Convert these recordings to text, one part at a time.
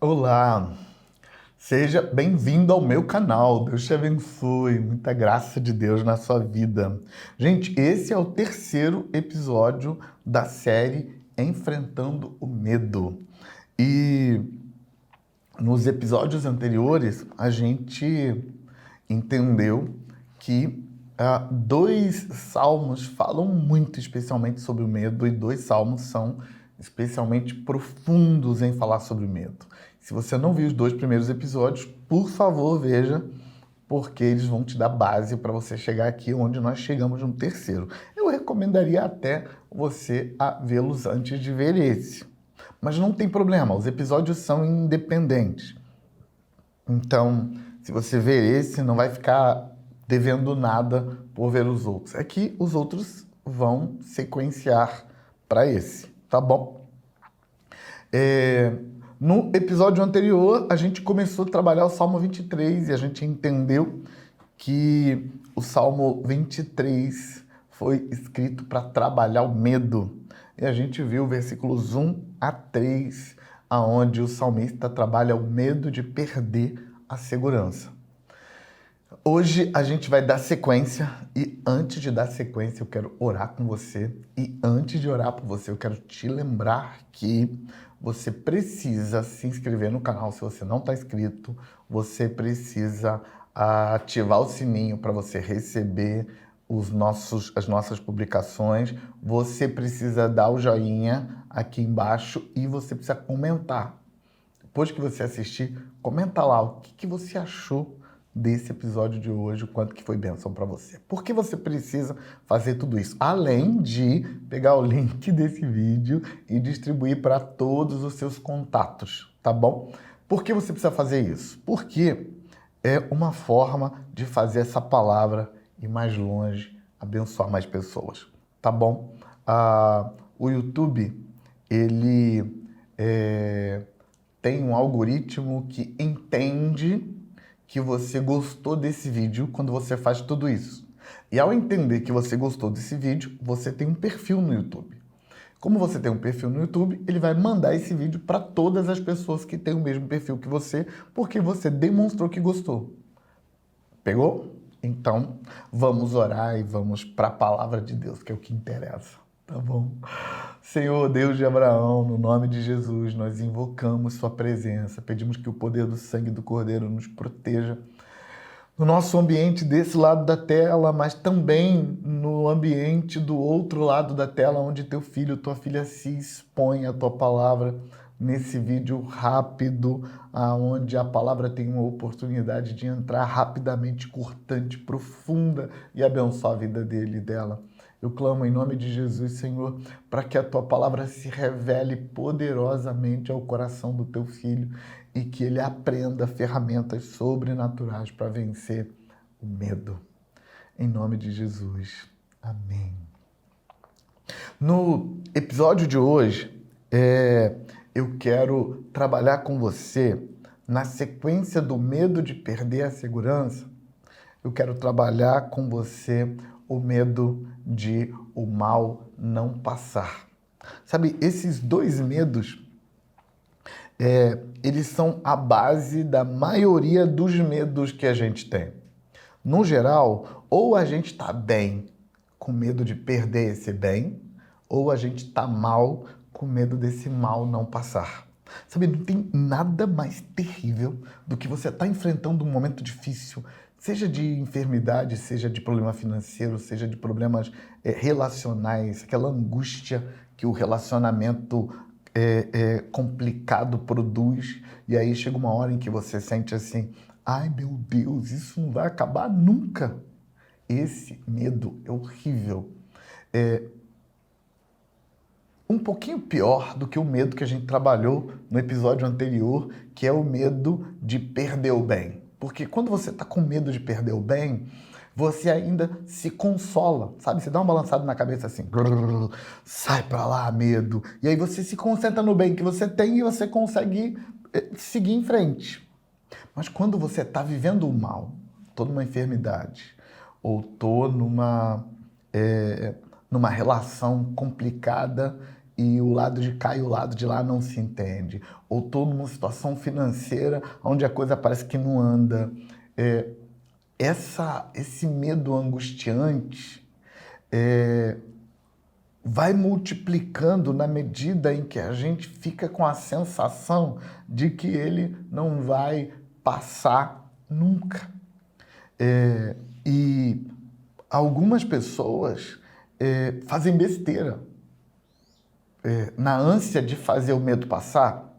Olá, seja bem-vindo ao meu canal. Deus te abençoe, muita graça de Deus na sua vida. Gente, esse é o terceiro episódio da série Enfrentando o Medo. E nos episódios anteriores, a gente entendeu que dois salmos falam muito especialmente sobre o medo e dois salmos são especialmente profundos em falar sobre o medo. Se você não viu os dois primeiros episódios, por favor, veja, porque eles vão te dar base para você chegar aqui onde nós chegamos no terceiro. Eu recomendaria até você a vê-los antes de ver esse. Mas não tem problema, os episódios são independentes. Então, se você ver esse, não vai ficar devendo nada por ver os outros. É que os outros vão sequenciar para esse, tá bom? No episódio anterior, a gente começou a trabalhar o Salmo 23 e a gente entendeu que o Salmo 23 foi escrito para trabalhar o medo. E a gente viu versículos 1 a 3, aonde o salmista trabalha o medo de perder a segurança. Hoje a gente vai dar sequência e antes de dar sequência eu quero orar com você e antes de orar por você eu quero te lembrar que você precisa se inscrever no canal se você não está inscrito, você precisa ativar o sininho para você receber as nossas publicações, você precisa dar o joinha aqui embaixo e você precisa comentar. Depois que você assistir, comenta lá o que você achou desse episódio de hoje, o quanto que foi bênção para você. Por que você precisa fazer tudo isso? Além de pegar o link desse vídeo e distribuir para todos os seus contatos, tá bom? Por que você precisa fazer isso? Porque é uma forma de fazer essa palavra ir mais longe, abençoar mais pessoas, tá bom? O YouTube, ele tem um algoritmo que entende que você gostou desse vídeo quando você faz tudo isso. E ao entender que você gostou desse vídeo, você tem um perfil no YouTube. Como você tem um perfil no YouTube, ele vai mandar esse vídeo para todas as pessoas que têm o mesmo perfil que você, porque você demonstrou que gostou. Pegou? Então, vamos orar e vamos para a palavra de Deus, que é o que interessa, tá bom? Senhor, Deus de Abraão, no nome de Jesus, nós invocamos sua presença, pedimos que o poder do sangue do Cordeiro nos proteja no nosso ambiente desse lado da tela, mas também no ambiente do outro lado da tela, onde teu filho, tua filha se expõe à tua palavra, nesse vídeo rápido, onde a palavra tem uma oportunidade de entrar rapidamente, cortante, profunda e abençoar a vida dele e dela. Eu clamo em nome de Jesus, Senhor, para que a tua palavra se revele poderosamente ao coração do teu filho e que ele aprenda ferramentas sobrenaturais para vencer o medo. Em nome de Jesus. Amém. No episódio de hoje, eu quero trabalhar com você na sequência do medo de perder a segurança. Eu quero trabalhar com você o medo de o mal não passar. Sabe, esses dois medos, eles são a base da maioria dos medos que a gente tem. No geral, ou a gente está bem com medo de perder esse bem, ou a gente está mal com medo desse mal não passar. Sabe, não tem nada mais terrível do que você estar enfrentando um momento difícil, seja de enfermidade, seja de problema financeiro, seja de problemas relacionais, aquela angústia que o relacionamento complicado produz, e aí chega uma hora em que você sente assim, ai meu Deus, isso não vai acabar nunca. Esse medo é horrível. Um pouquinho pior do que o medo que a gente trabalhou no episódio anterior, que é o medo de perder o bem. Porque quando você está com medo de perder o bem, você ainda se consola, sabe? Você dá uma balançada na cabeça assim, sai pra lá, medo. E aí você se concentra no bem que você tem e você consegue seguir em frente. Mas quando você está vivendo o mal, tô numa enfermidade, ou tô numa relação complicada e o lado de cá e o lado de lá não se entende. Ou estou numa situação financeira onde a coisa parece que não anda. Esse medo angustiante vai multiplicando na medida em que a gente fica com a sensação de que ele não vai passar nunca. E algumas pessoas fazem besteira. Na ânsia de fazer o medo passar,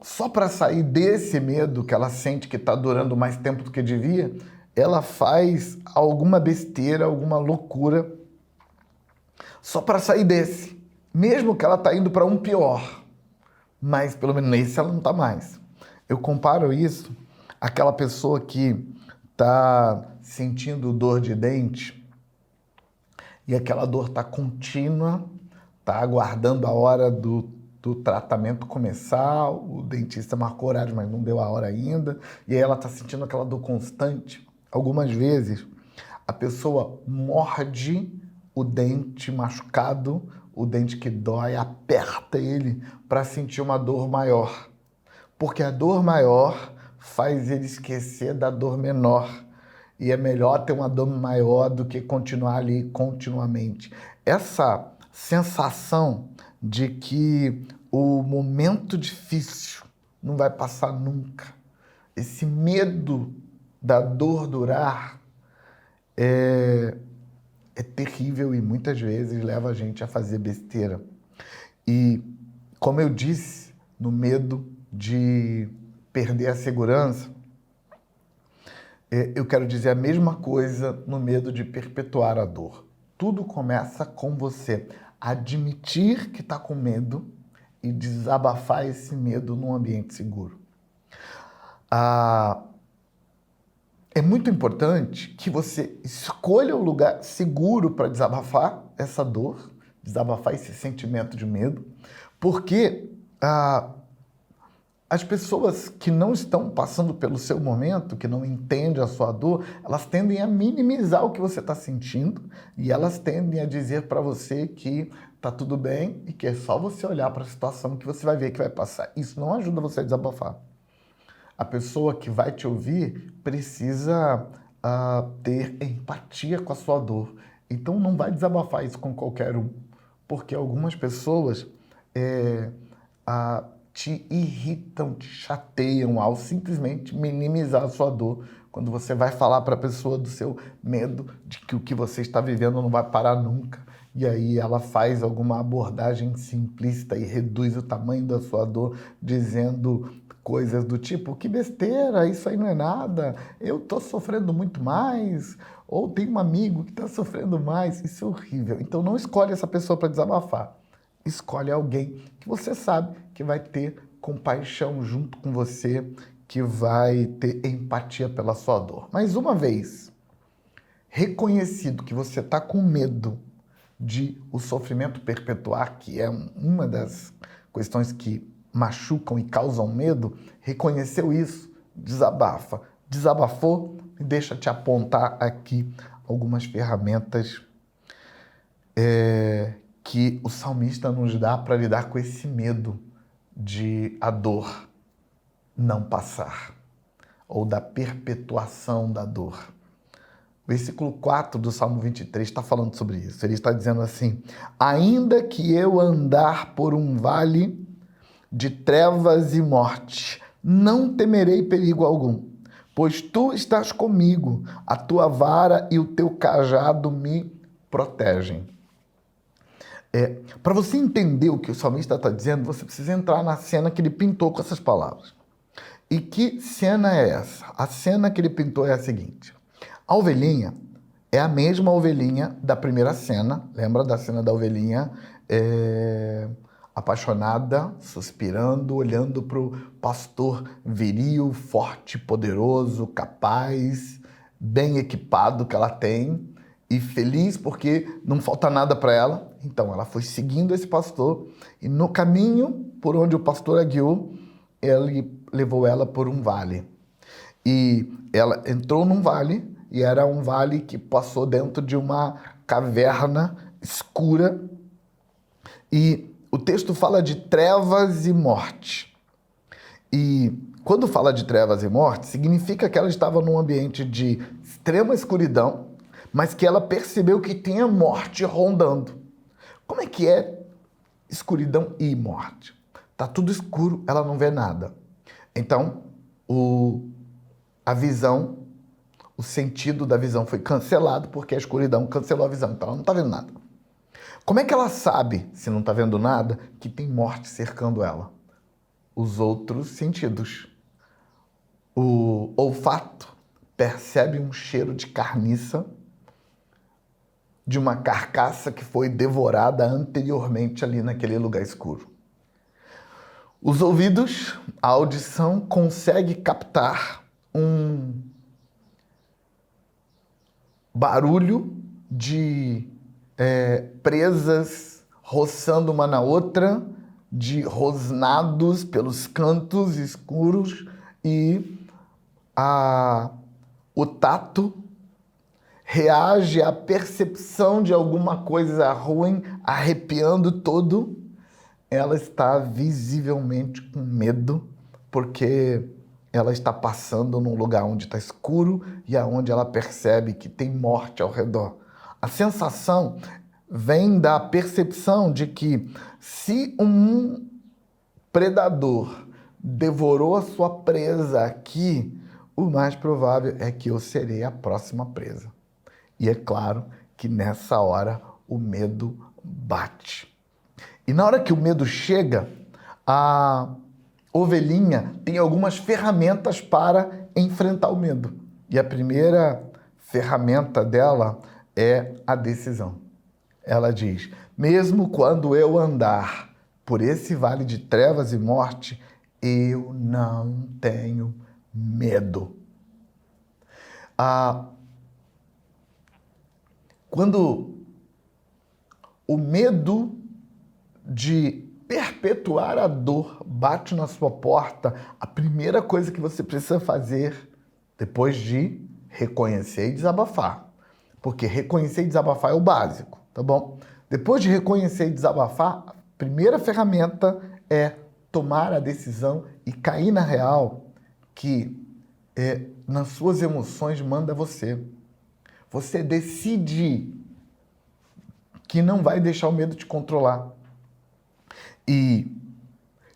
só para sair desse medo que ela sente que está durando mais tempo do que devia, ela faz alguma besteira, alguma loucura, só para sair desse. Mesmo que ela está indo para um pior, mas pelo menos nesse ela não está mais. Eu comparo isso àquela pessoa que está sentindo dor de dente e aquela dor está contínua, está aguardando a hora do tratamento começar, o dentista marcou horário, mas não deu a hora ainda, e aí ela está sentindo aquela dor constante. Algumas vezes a pessoa morde o dente machucado, o dente que dói, aperta ele para sentir uma dor maior, porque a dor maior faz ele esquecer da dor menor. E é melhor ter uma dor maior do que continuar ali continuamente. Essa sensação de que o momento difícil não vai passar nunca, esse medo da dor durar é terrível e muitas vezes leva a gente a fazer besteira. E, como eu disse, no medo de perder a segurança, eu quero dizer a mesma coisa no medo de perpetuar a dor. Tudo começa com você admitir que está com medo e desabafar esse medo num ambiente seguro. É muito importante que você escolha um lugar seguro para desabafar essa dor, desabafar esse sentimento de medo, porque as pessoas que não estão passando pelo seu momento, que não entendem a sua dor, elas tendem a minimizar o que você está sentindo e elas tendem a dizer para você que está tudo bem e que é só você olhar para a situação que você vai ver que vai passar. Isso não ajuda você a desabafar. A pessoa que vai te ouvir precisa ter empatia com a sua dor. Então não vai desabafar isso com qualquer um, porque algumas pessoas te irritam, te chateiam ao simplesmente minimizar a sua dor. Quando você vai falar para a pessoa do seu medo de que o que você está vivendo não vai parar nunca, e aí ela faz alguma abordagem simplista e reduz o tamanho da sua dor, dizendo coisas do tipo, que besteira, isso aí não é nada, eu estou sofrendo muito mais, ou tem um amigo que está sofrendo mais, isso é horrível. Então não escolhe essa pessoa para desabafar. Escolhe alguém que você sabe que vai ter compaixão junto com você, que vai ter empatia pela sua dor. Mas uma vez reconhecido que você está com medo de o sofrimento perpetuar, que é uma das questões que machucam e causam medo, reconheceu isso, desabafa. Desabafou, e deixa te apontar aqui algumas ferramentas que o salmista nos dá para lidar com esse medo de a dor não passar, ou da perpetuação da dor. O versículo 4 do Salmo 23 está falando sobre isso. Ele está dizendo assim: ainda que eu andar por um vale de trevas e morte, não temerei perigo algum, pois tu estás comigo, a tua vara e o teu cajado me protegem. Para você entender o que o salmista está dizendo, você precisa entrar na cena que ele pintou com essas palavras. E que cena é essa? A cena que ele pintou é a seguinte: a ovelhinha é a mesma ovelhinha da primeira cena. Lembra da cena da ovelhinha apaixonada, suspirando, olhando para o pastor viril, forte, poderoso, capaz, bem equipado que ela tem, e feliz porque não falta nada para ela. Então ela foi seguindo esse pastor e no caminho por onde o pastor a guiou, ele levou ela por um vale. E ela entrou num vale, e era um vale que passou dentro de uma caverna escura, E o texto fala de trevas e morte. E quando fala de trevas e morte, significa que ela estava num ambiente de extrema escuridão, mas que ela percebeu que tinha morte rondando. Como é que é escuridão e morte? Tá tudo escuro, ela não vê nada. Então, a visão, o sentido da visão foi cancelado porque a escuridão cancelou a visão. Então, ela não está vendo nada. Como é que ela sabe, se não está vendo nada, que tem morte cercando ela? Os outros sentidos. O olfato percebe um cheiro de carniça de uma carcaça que foi devorada anteriormente ali naquele lugar escuro. Os ouvidos, a audição, consegue captar um barulho de presas roçando uma na outra, de rosnados pelos cantos escuros, e o tato reage à percepção de alguma coisa ruim, arrepiando todo. Ela está visivelmente com medo, porque ela está passando num lugar onde está escuro e aonde ela percebe que tem morte ao redor. A sensação vem da percepção de que se um predador devorou a sua presa aqui, o mais provável é que eu serei a próxima presa. E é claro que nessa hora o medo bate. E na hora que o medo chega, a ovelhinha tem algumas ferramentas para enfrentar o medo. E a primeira ferramenta dela é a decisão. Ela diz: mesmo quando eu andar por esse vale de trevas e morte, eu não tenho medo. Quando o medo de perpetuar a dor bate na sua porta, a primeira coisa que você precisa fazer, depois de reconhecer e desabafar, porque reconhecer e desabafar é o básico, tá bom? Depois de reconhecer e desabafar, a primeira ferramenta é tomar a decisão e cair na real que nas suas emoções manda você. Você decide que não vai deixar o medo te controlar. E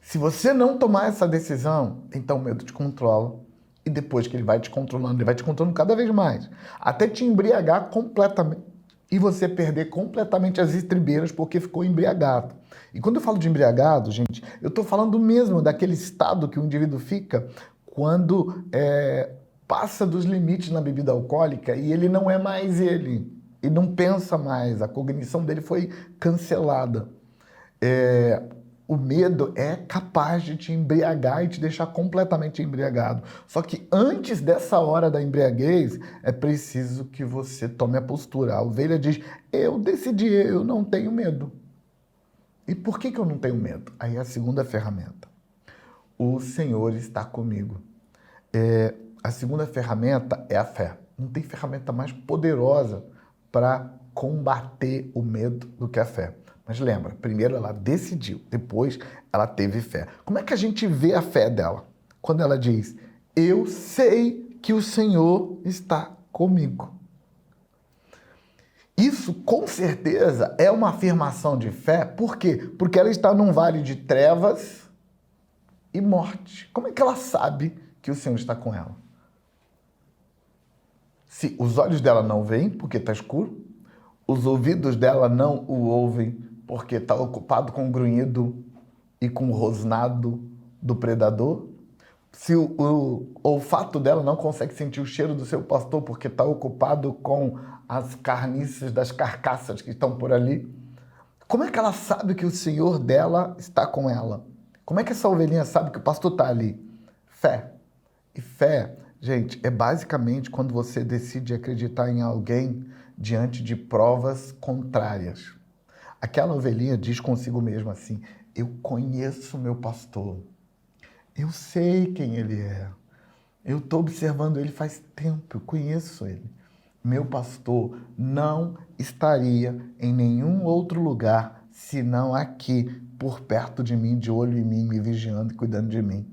se você não tomar essa decisão, então o medo te controla. E depois que ele vai te controlando, ele vai te controlando cada vez mais. Até te embriagar completamente. E você perder completamente as estribeiras porque ficou embriagado. E quando eu falo de embriagado, gente, eu estou falando mesmo daquele estado que o indivíduo fica quando passa dos limites na bebida alcoólica e ele não é mais ele. E não pensa mais. A cognição dele foi cancelada. O medo é capaz de te embriagar e te deixar completamente embriagado. Só que antes dessa hora da embriaguez, é preciso que você tome a postura. A ovelha diz: eu decidi, eu não tenho medo. E por que eu não tenho medo? Aí a segunda ferramenta. O Senhor está comigo. A segunda ferramenta é a fé. Não tem ferramenta mais poderosa para combater o medo do que a fé. Mas lembra, primeiro ela decidiu, depois ela teve fé. Como é que a gente vê a fé dela? Quando ela diz: eu sei que o Senhor está comigo. Isso, com certeza, é uma afirmação de fé. Por quê? Porque ela está num vale de trevas e morte. Como é que ela sabe que o Senhor está com ela? Se os olhos dela não veem, porque está escuro, os ouvidos dela não o ouvem, porque está ocupado com o grunhido e com o rosnado do predador. Se o olfato dela não consegue sentir o cheiro do seu pastor, porque está ocupado com as carniças das carcaças que estão por ali. Como é que ela sabe que o Senhor dela está com ela? Como é que essa ovelhinha sabe que o pastor está ali? Fé. E fé, gente, é basicamente quando você decide acreditar em alguém diante de provas contrárias. Aquela ovelhinha diz consigo mesma assim: eu conheço meu pastor, eu sei quem ele é, eu estou observando ele faz tempo, eu conheço ele. Meu pastor não estaria em nenhum outro lugar senão aqui, por perto de mim, de olho em mim, me vigiando e cuidando de mim.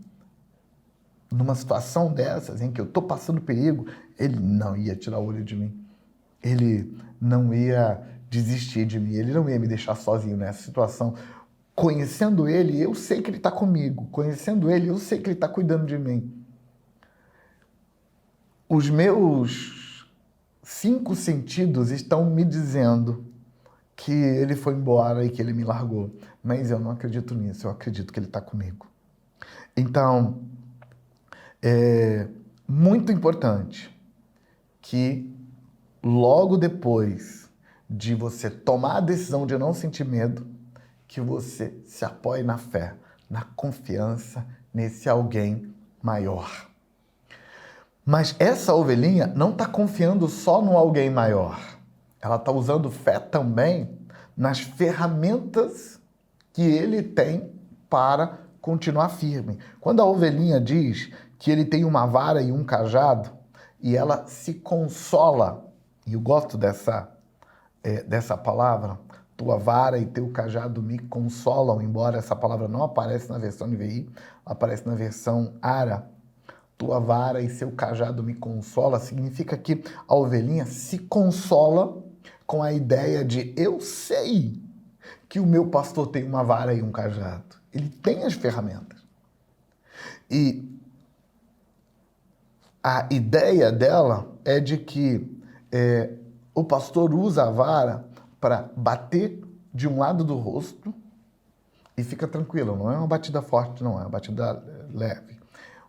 Numa situação dessas, em que eu estou passando perigo, ele não ia tirar o olho de mim. Ele não ia desistir de mim, ele não ia me deixar sozinho nessa situação. Conhecendo ele, eu sei que ele está comigo. Conhecendo ele, eu sei que ele está cuidando de mim. Os meus 5 sentidos estão me dizendo que ele foi embora e que ele me largou. Mas eu não acredito nisso, eu acredito que ele está comigo. Então, é muito importante que logo depois de você tomar a decisão de não sentir medo, que você se apoie na fé, na confiança nesse alguém maior. Mas essa ovelhinha não está confiando só no alguém maior. Ela está usando fé também nas ferramentas que ele tem para continuar firme. Quando a ovelhinha diz que ele tem uma vara e um cajado, e ela se consola, e eu gosto dessa palavra, tua vara e teu cajado me consolam, embora essa palavra não apareça na versão NVI, aparece na versão ARA. Tua vara e seu cajado me consola, significa que a ovelhinha se consola com a ideia de eu sei que o meu pastor tem uma vara e um cajado. Ele tem as ferramentas. E a ideia dela é de que o pastor usa a vara para bater de um lado do rosto e fica tranquilo, não é uma batida forte, não é uma batida leve.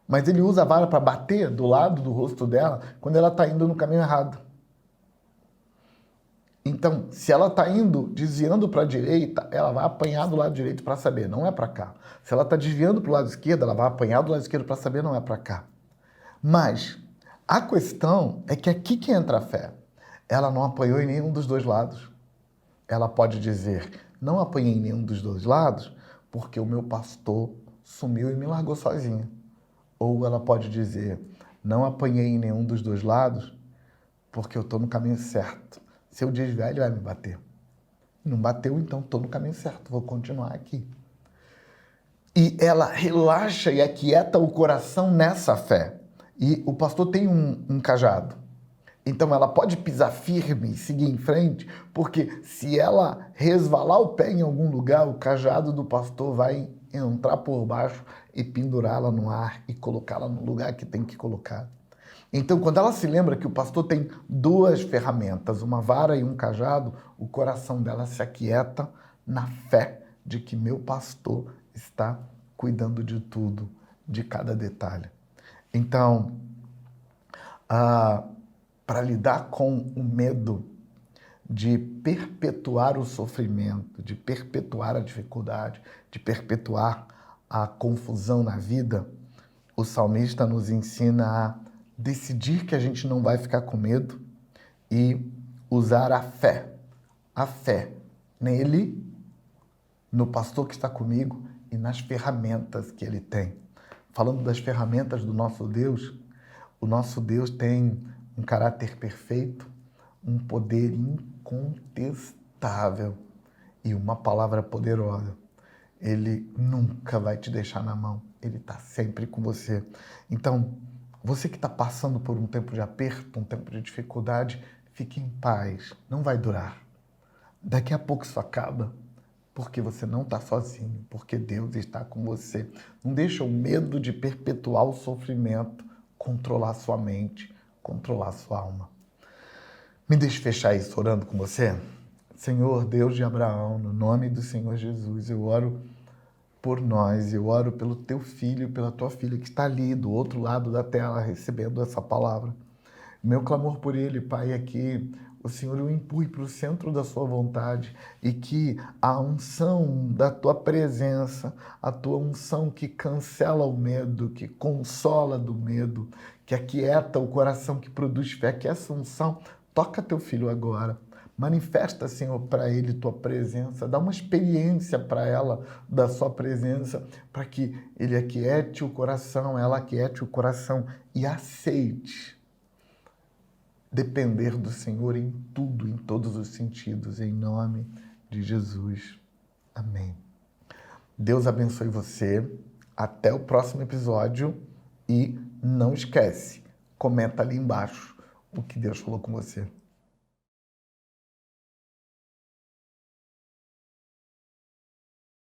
Mas ele usa a vara para bater do lado do rosto dela quando ela está indo no caminho errado. Então, se ela está indo, desviando para a direita, ela vai apanhar do lado direito para saber, não é para cá. Se ela está desviando para o lado esquerdo, ela vai apanhar do lado esquerdo para saber, não é para cá. Mas a questão é que aqui que entra a fé. Ela não apanhou em nenhum dos dois lados. Ela pode dizer, não apanhei em nenhum dos dois lados porque o meu pastor sumiu e me largou sozinha. Ou ela pode dizer, não apanhei em nenhum dos dois lados porque eu estou no caminho certo. Se eu desviar, ele vai me bater. Não bateu, então estou no caminho certo, vou continuar aqui. E ela relaxa e aquieta o coração nessa fé. E o pastor tem um cajado. Então ela pode pisar firme e seguir em frente, porque se ela resvalar o pé em algum lugar, o cajado do pastor vai entrar por baixo e pendurá-la no ar e colocá-la no lugar que tem que colocar. Então, quando ela se lembra que o pastor tem 2 ferramentas, uma vara e um cajado, o coração dela se aquieta na fé de que meu pastor está cuidando de tudo, de cada detalhe. Então, para lidar com o medo de perpetuar o sofrimento, de perpetuar a dificuldade, de perpetuar a confusão na vida, o salmista nos ensina a decidir que a gente não vai ficar com medo e usar a fé nele, no pastor que está comigo e nas ferramentas que ele tem. Falando das ferramentas do nosso Deus, o nosso Deus tem um caráter perfeito, um poder incontestável e uma palavra poderosa. Ele nunca vai te deixar na mão, ele está sempre com você. Então, você que está passando por um tempo de aperto, um tempo de dificuldade, fique em paz, não vai durar. Daqui a pouco isso acaba, porque você não está sozinho, porque Deus está com você. Não deixa o medo de perpetuar o sofrimento controlar sua mente, controlar sua alma. Me deixe fechar isso orando com você. Senhor, Deus de Abraão, no nome do Senhor Jesus, eu oro por nós, eu oro pelo teu filho, pela tua filha que está ali do outro lado da tela recebendo essa palavra. Meu clamor por ele, Pai, é que o Senhor o empurre para o centro da sua vontade e que a unção da tua presença, a tua unção que cancela o medo, que consola do medo, que aquieta o coração, que produz fé, que essa unção toca teu filho agora. Manifesta, Senhor, para ele tua presença, dá uma experiência para ela da sua presença, para que ele aquiete o coração, ela aquiete o coração e aceite depender do Senhor em tudo, em todos os sentidos, em nome de Jesus. Amém. Deus abençoe você. Até o próximo episódio. E não esquece, comenta ali embaixo o que Deus falou com você.